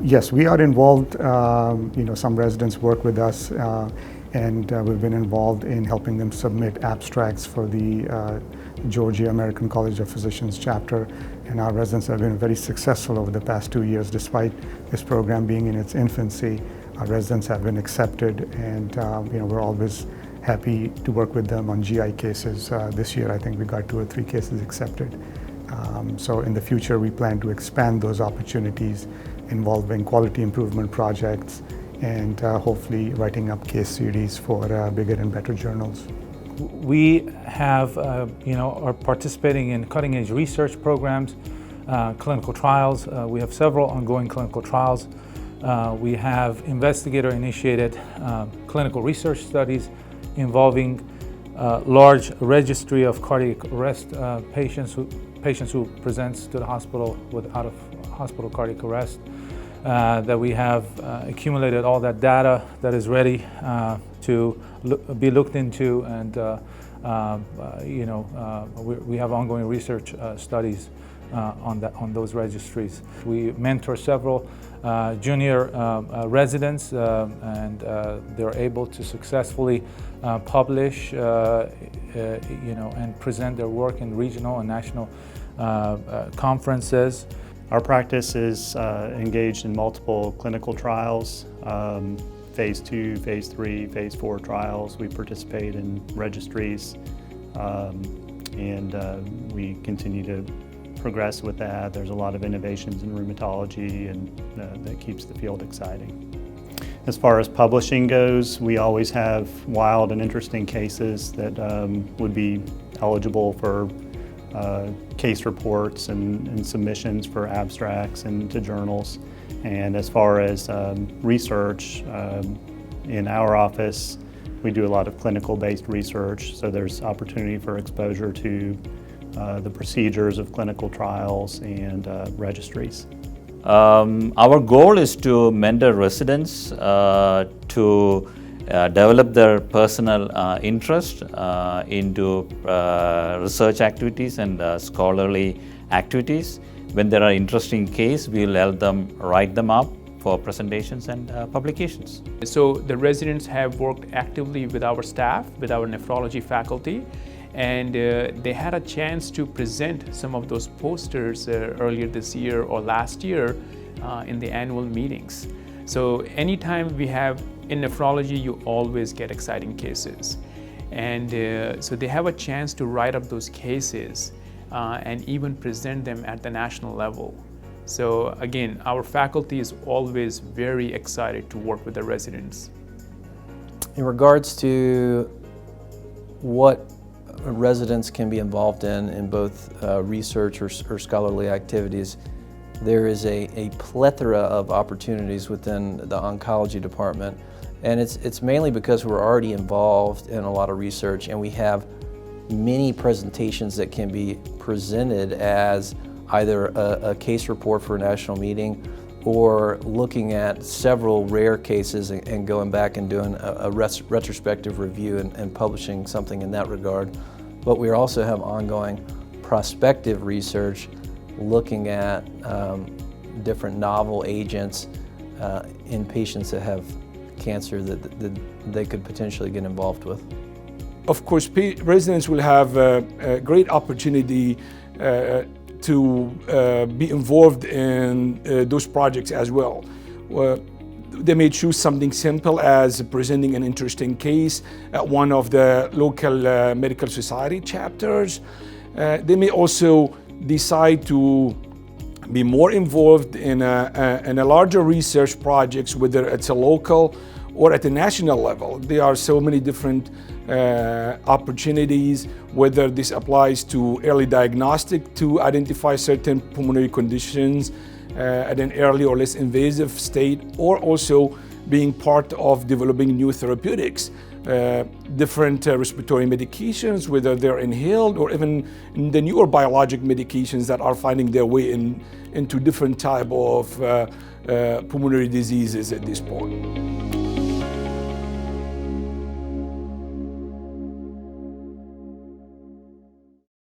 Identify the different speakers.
Speaker 1: Yes, we are involved. Some residents work with us, and we've been involved in helping them submit abstracts for the Georgia American College of Physicians chapter. And our residents have been very successful over the past 2 years, despite this program being in its infancy. Our residents have been accepted, and we're always happy to work with them on GI cases. This year, I think we got 2 or 3 cases accepted. So in the future, we plan to expand those opportunities involving quality improvement projects and hopefully writing up case series for bigger and better journals.
Speaker 2: We have, are participating in cutting-edge research programs, clinical trials. We have several ongoing clinical trials. We have investigator-initiated clinical research studies involving large registry of cardiac arrest patients who presents to the hospital with out-of-hospital cardiac arrest. That we have accumulated all that data that is ready to be looked into, and we have ongoing research studies on those registries. We mentor several junior residents, and they're able to successfully publish, and present their work in regional and national conferences.
Speaker 3: Our practice is engaged in multiple clinical trials, phase 2, phase 3, phase 4 trials. We participate in registries, and we continue to progress with that. There's a lot of innovations in rheumatology, and that keeps the field exciting. As far as publishing goes, we always have wild and interesting cases that would be eligible for case reports and submissions for abstracts into journals. And as far as research, in our office, we do a lot of clinical-based research, so there's opportunity for exposure to the procedures of clinical trials and registries.
Speaker 4: Our goal is to mentor residents to develop their personal interest into research activities and scholarly activities. When there are interesting cases, we will help them write them up for presentations and publications.
Speaker 5: So the residents have worked actively with our staff, with our nephrology faculty, and they had a chance to present some of those posters earlier this year or last year in the annual meetings. So anytime we have in nephrology, you always get exciting cases. And so they have a chance to write up those cases and even present them at the national level. So again, our faculty is always very excited to work with the residents.
Speaker 6: In regards to what residents can be involved in both research or scholarly activities, there is a plethora of opportunities within the oncology department. And it's mainly because we're already involved in a lot of research, and we have many presentations that can be presented as either a case report for a national meeting or looking at several rare cases and going back and doing a retrospective review and publishing something in that regard. But we also have ongoing prospective research looking at different novel agents in patients that have cancer that they could potentially get involved with.
Speaker 7: Of course, residents will have a great opportunity to be involved in those projects as well. They may choose something simple as presenting an interesting case at one of the local medical society chapters. They may also decide to be more involved in a larger research projects, whether it's a local or at the national level. There are so many different opportunities, whether this applies to early diagnostic to identify certain pulmonary conditions at an early or less invasive state, or also being part of developing new therapeutics, different respiratory medications, whether they're inhaled or even the newer biologic medications that are finding their way into different type of pulmonary diseases at this point.